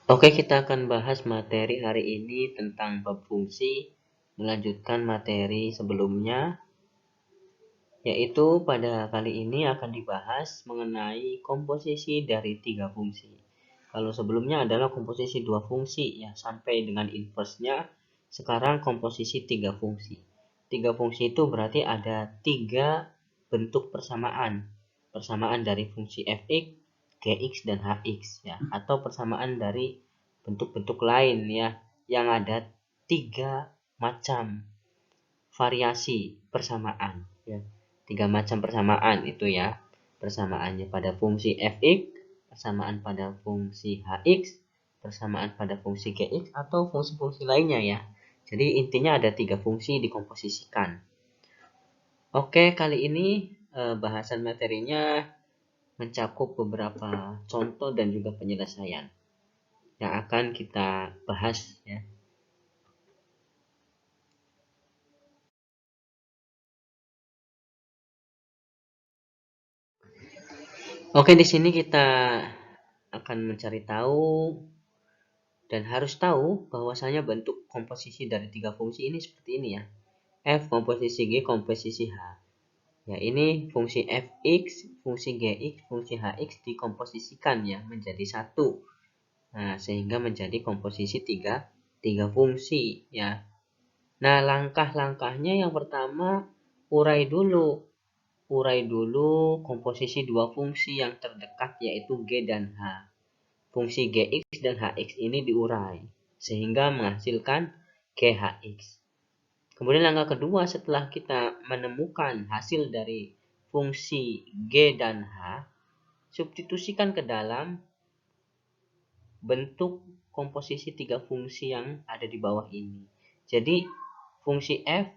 Oke, kita akan bahas materi hari ini tentang bab fungsi, melanjutkan materi sebelumnya, yaitu pada kali ini akan dibahas mengenai komposisi dari 3 fungsi. Kalau sebelumnya adalah komposisi 2 fungsi ya, sampai dengan inverse-nya, sekarang komposisi 3 fungsi. 3 fungsi itu berarti ada 3 bentuk persamaan. Persamaan dari fungsi fx, gx, dan hx ya, atau persamaan dari bentuk-bentuk lain ya, yang ada 3 macam variasi persamaan ya. 3 macam persamaan itu ya. Persamaannya pada fungsi fx, persamaan pada fungsi hx, persamaan pada fungsi gx, atau fungsi-fungsi lainnya ya. Jadi intinya ada 3 fungsi dikomposisikan. Oke, kali ini bahasan materinya mencakup beberapa contoh dan juga penyelesaian yang akan kita bahas ya. Oke, di sini kita akan mencari tahu dan harus tahu bahwasanya bentuk komposisi dari 3 fungsi ini seperti ini ya. F komposisi G komposisi H. Ya, ini fungsi fx, fungsi gx, fungsi hx dikomposisikan ya menjadi satu. Nah, sehingga menjadi komposisi tiga fungsi ya. Nah, langkah-langkahnya yang pertama urai dulu komposisi 2 fungsi yang terdekat yaitu G dan H. Fungsi Gx dan Hx ini diurai sehingga menghasilkan Ghx. Kemudian langkah kedua setelah kita menemukan hasil dari fungsi G dan H, substitusikan ke dalam bentuk komposisi 3 fungsi yang ada di bawah ini. Jadi fungsi F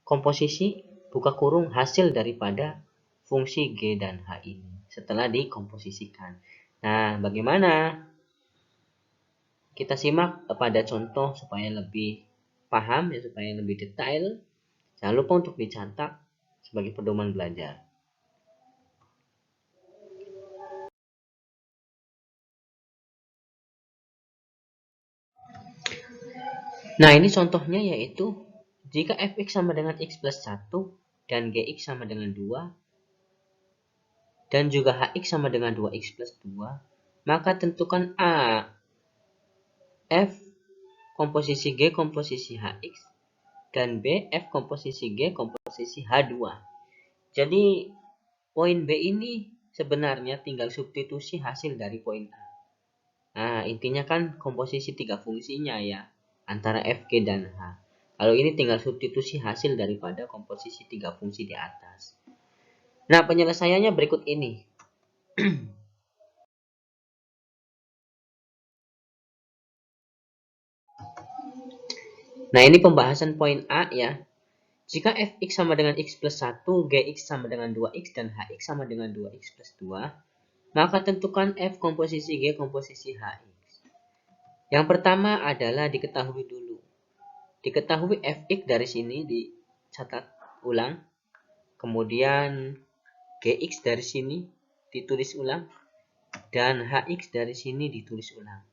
komposisi buka kurung hasil daripada fungsi G dan H ini setelah dikomposisikan. Nah, bagaimana? Kita simak pada contoh supaya lebih paham ya, supaya lebih detail. Jangan lupa untuk dicatat sebagai pedoman belajar. Nah, ini contohnya yaitu jika fx sama dengan x plus 1 dan gx sama dengan 2 dan juga hx sama dengan 2x plus 2, maka tentukan A f komposisi G komposisi hx dan B f komposisi G komposisi H2. Jadi poin B ini sebenarnya tinggal substitusi hasil dari poin A. Nah, intinya kan komposisi 3 fungsinya ya, antara F, G, dan H. Kalau ini tinggal substitusi hasil daripada komposisi 3 fungsi di atas. Nah, penyelesaiannya berikut ini. Nah, ini pembahasan poin A ya. Jika fx sama dengan x plus 1, gx sama dengan 2x, dan hx sama dengan 2x plus 2, maka tentukan f komposisi G komposisi hx. Yang pertama adalah diketahui dulu. Diketahui fx dari sini dicatat ulang. Kemudian gx dari sini ditulis ulang. Dan hx dari sini ditulis ulang.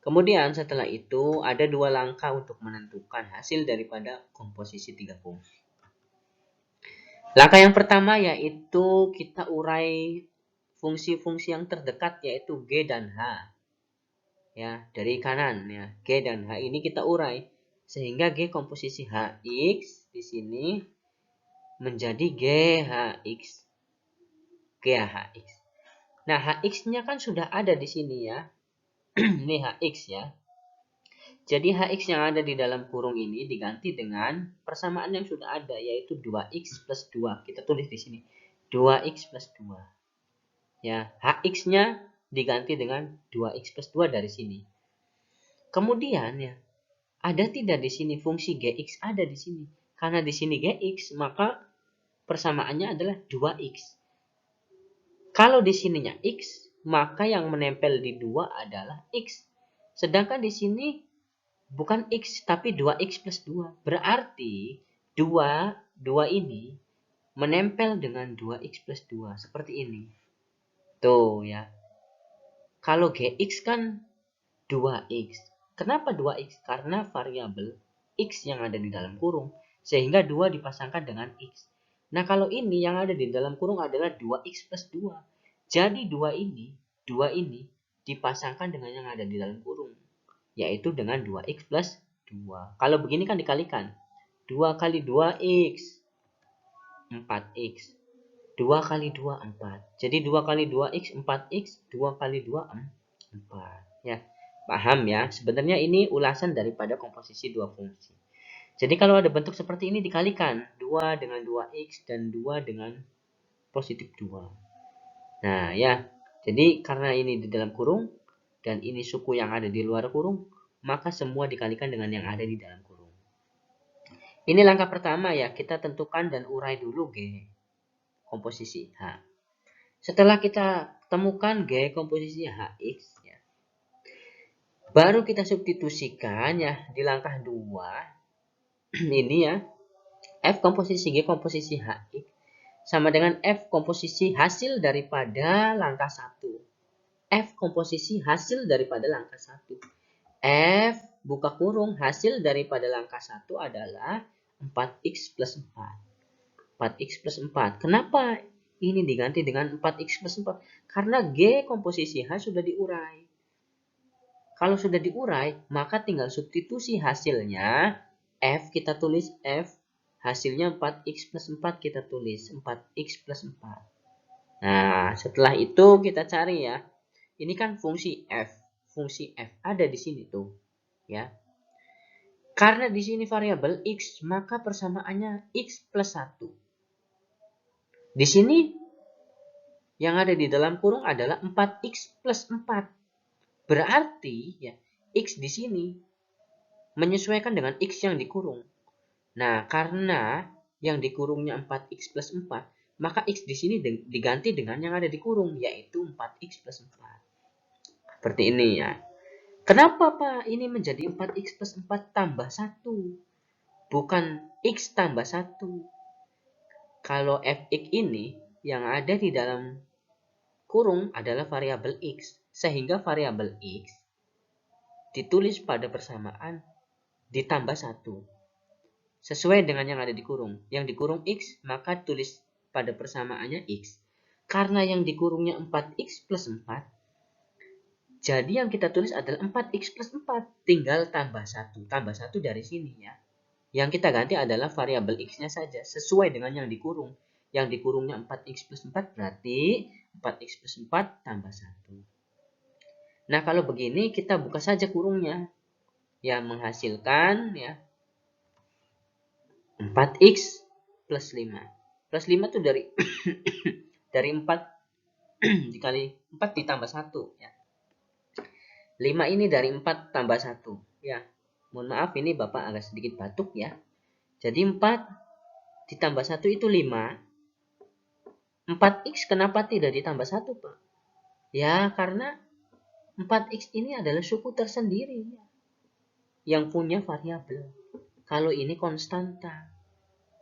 Kemudian setelah itu ada 2 langkah untuk menentukan hasil daripada komposisi 3 fungsi. Langkah yang pertama yaitu kita urai fungsi-fungsi yang terdekat yaitu G dan H. Ya, dari kanan ya. G dan H ini kita urai sehingga G komposisi Hx di sini menjadi GHX. GHX. Nah, Hx-nya kan sudah ada di sini ya. Ini Hx ya. Jadi Hx yang ada di dalam kurung ini diganti dengan persamaan yang sudah ada yaitu 2x plus 2. Kita tulis di sini 2x plus 2. Ya, Hx-nya diganti dengan 2x plus 2 dari sini. Kemudian ya, ada tidak di sini fungsi gx ada di sini. Karena di sini gx, maka persamaannya adalah 2x. Kalau di sininya x, maka yang menempel di 2 adalah x. Sedangkan di sini bukan x tapi 2x plus 2. Berarti 2 ini menempel dengan 2x plus 2 seperti ini. Tuh ya. Kalau Gx kan 2x. Kenapa 2x? Karena variabel x yang ada di dalam kurung. Sehingga 2 dipasangkan dengan x. Nah, kalau ini yang ada di dalam kurung adalah 2x plus 2. Jadi 2 ini dipasangkan dengan yang ada di dalam kurung. Yaitu dengan 2x plus 2. Kalau begini kan dikalikan. 2 kali 2x. 4x. 2 kali 2, 4. Jadi 2 kali 2x, 4x. 2 kali 2, 4. Ya, paham ya? Sebenarnya ini ulasan daripada komposisi dua fungsi. Jadi kalau ada bentuk seperti ini dikalikan. 2 dengan 2x dan 2 dengan positif 2. Nah, ya. Jadi karena ini di dalam kurung dan ini suku yang ada di luar kurung, maka semua dikalikan dengan yang ada di dalam kurung. Ini langkah pertama ya, kita tentukan dan urai dulu G komposisi H. Setelah kita temukan G komposisi HX ya, baru kita substitusikan ya di langkah 2. Ini ya, F komposisi G komposisi HX sama dengan F komposisi hasil daripada langkah 1. F komposisi hasil daripada langkah 1. F buka kurung hasil daripada langkah 1 adalah 4x plus 4. 4x plus 4. Kenapa ini diganti dengan 4x plus 4? Karena G komposisi H sudah diurai. Kalau sudah diurai, maka tinggal substitusi hasilnya. F kita tulis F. Hasilnya 4x plus 4 kita tulis. 4x plus 4. Nah, setelah itu kita cari ya. Ini kan fungsi F. Fungsi F ada di sini tuh. Ya. Karena di sini variabel X, maka persamaannya X plus 1. Di sini yang ada di dalam kurung adalah 4x plus 4. Berarti ya X di sini menyesuaikan dengan X yang dikurung. Nah, karena yang dikurungnya 4x plus 4, maka X di sini diganti dengan yang ada di kurung, yaitu 4x plus 4. Seperti ini ya. Kenapa Pak ini menjadi 4x plus 4 tambah 1? Bukan X tambah 1. Kalau fx ini yang ada di dalam kurung adalah variabel X. Sehingga variabel X ditulis pada persamaan ditambah 1. Sesuai dengan yang ada di kurung. Yang dikurung X, maka tulis pada persamaannya X. Karena yang dikurungnya 4x plus 4, jadi yang kita tulis adalah 4x plus 4. Tinggal tambah 1. Tambah 1 dari sini ya. Yang kita ganti adalah variabel X-nya saja. Sesuai dengan yang dikurung. Yang dikurungnya 4x plus 4 berarti 4x plus 4 tambah 1. Nah, kalau begini kita buka saja kurungnya. Yang menghasilkan ya 4x plus 5. Plus 5 itu dari dari 4 dikali 4 ditambah 1 ya. 5 ini dari 4 tambah 1 ya. Mohon maaf ini Bapak agak sedikit batuk ya. Jadi 4 ditambah 1 itu 5. 4x kenapa tidak ditambah 1 Pak? Ya karena 4x ini adalah suku tersendiri ya, yang punya variabel. Kalau ini konstanta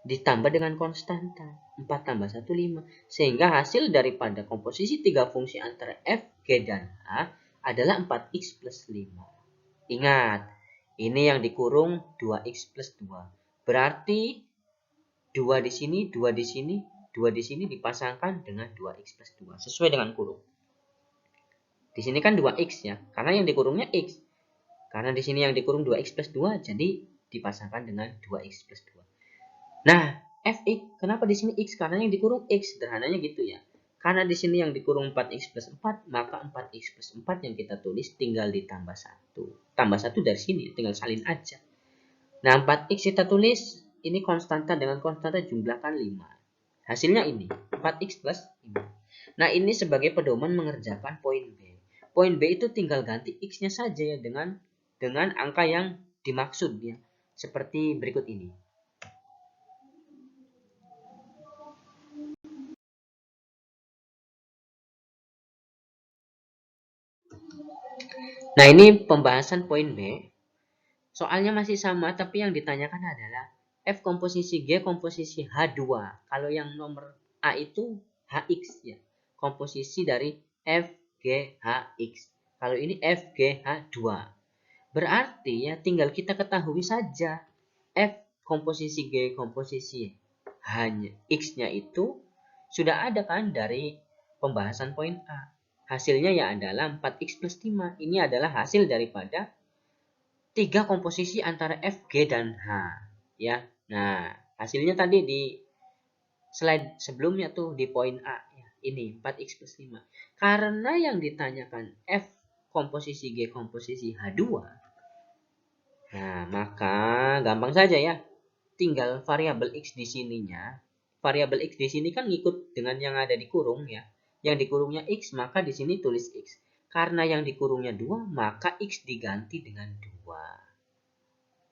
ditambah dengan konstanta 4 tambah 1 5. Sehingga hasil daripada komposisi 3 fungsi antara F, G, dan H adalah 4x plus 5. Ingat, ini yang dikurung 2x plus 2. Berarti 2 di sini, 2 di sini, 2 di sini dipasangkan dengan 2x plus 2. Sesuai dengan kurung. Di sini kan 2x ya, karena yang dikurungnya x. Karena di sini yang dikurung 2x plus 2, jadi dipasangkan dengan 2x plus 2. Nah, fx, kenapa di sini x? Karena yang dikurung x, sederhananya gitu ya. Karena di sini yang dikurung 4x plus 4, maka 4x plus 4 yang kita tulis tinggal ditambah 1. Tambah 1 dari sini, tinggal salin aja. Nah, 4x kita tulis, ini konstanta dengan konstanta jumlahkan 5. Hasilnya ini, 4x plus 5. Nah, ini sebagai pedoman mengerjakan poin B. Poin B itu tinggal ganti x-nya saja ya dengan angka yang dimaksud ya. Seperti berikut ini. Nah, ini pembahasan poin B. Soalnya masih sama, tapi yang ditanyakan adalah F komposisi G komposisi H2. Kalau yang nomor A itu HX ya. Komposisi dari F, G, HX. Kalau ini FGH2. Berarti ya tinggal kita ketahui saja F komposisi G komposisi hanya X-nya itu sudah ada kan dari pembahasan poin A. Hasilnya ya adalah 4X plus 5. Ini adalah hasil daripada 3 komposisi antara F, G, dan H. Ya. Nah, hasilnya tadi di slide sebelumnya tuh di poin A. Ya, ini 4X plus 5. Karena yang ditanyakan F komposisi G komposisi H2. Nah, maka gampang saja ya. Tinggal variabel X di sininya. Variabel X di sini kan ngikut dengan yang ada di kurung ya. Yang di kurungnya X, maka di sini tulis X. Karena yang di kurungnya 2, maka X diganti dengan 2.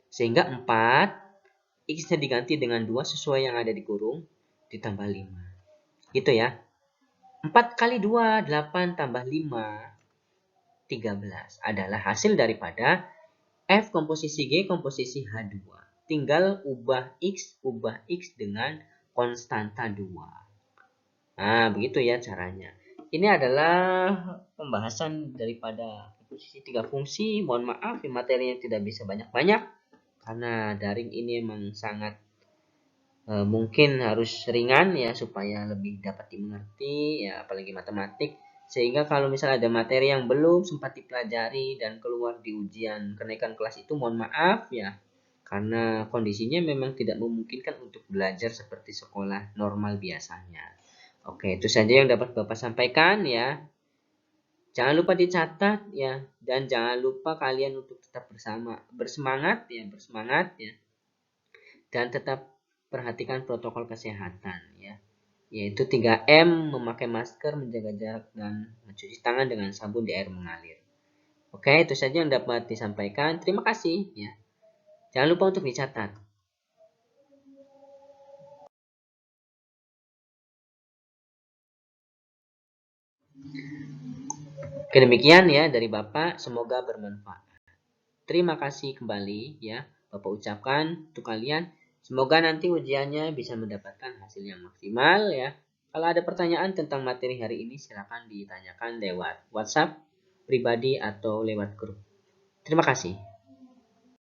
Sehingga 4, X-nya diganti dengan 2 sesuai yang ada di kurung, ditambah 5. Gitu ya. 4 kali 2, 8 tambah 5, 13. Adalah hasil daripada F komposisi G komposisi H2. Tinggal ubah X dengan konstanta 2. Nah, begitu ya caranya. Ini adalah pembahasan daripada komposisi 3 fungsi. Mohon maaf, materinya tidak bisa banyak-banyak. Karena daring ini memang sangat mungkin harus ringan ya, supaya lebih dapat dimengerti, ya apalagi matematik. Sehingga kalau misalnya ada materi yang belum sempat dipelajari dan keluar di ujian kenaikan kelas itu, mohon maaf ya. Karena kondisinya memang tidak memungkinkan untuk belajar seperti sekolah normal biasanya. Oke, itu saja yang dapat Bapak sampaikan ya. Jangan lupa dicatat ya, dan jangan lupa kalian untuk tetap bersemangat ya, dan tetap perhatikan protokol kesehatan ya. Yaitu 3M, memakai masker, menjaga jarak, dan mencuci tangan dengan sabun di air mengalir. Oke, itu saja yang dapat disampaikan. Terima kasih ya. Jangan lupa untuk dicatat. Oke, demikian ya dari Bapak, semoga bermanfaat. Terima kasih kembali ya Bapak ucapkan untuk kalian. Semoga nanti ujiannya bisa mendapatkan hasil yang maksimal ya. Kalau ada pertanyaan tentang materi hari ini, silakan ditanyakan lewat WhatsApp pribadi atau lewat grup. Terima kasih.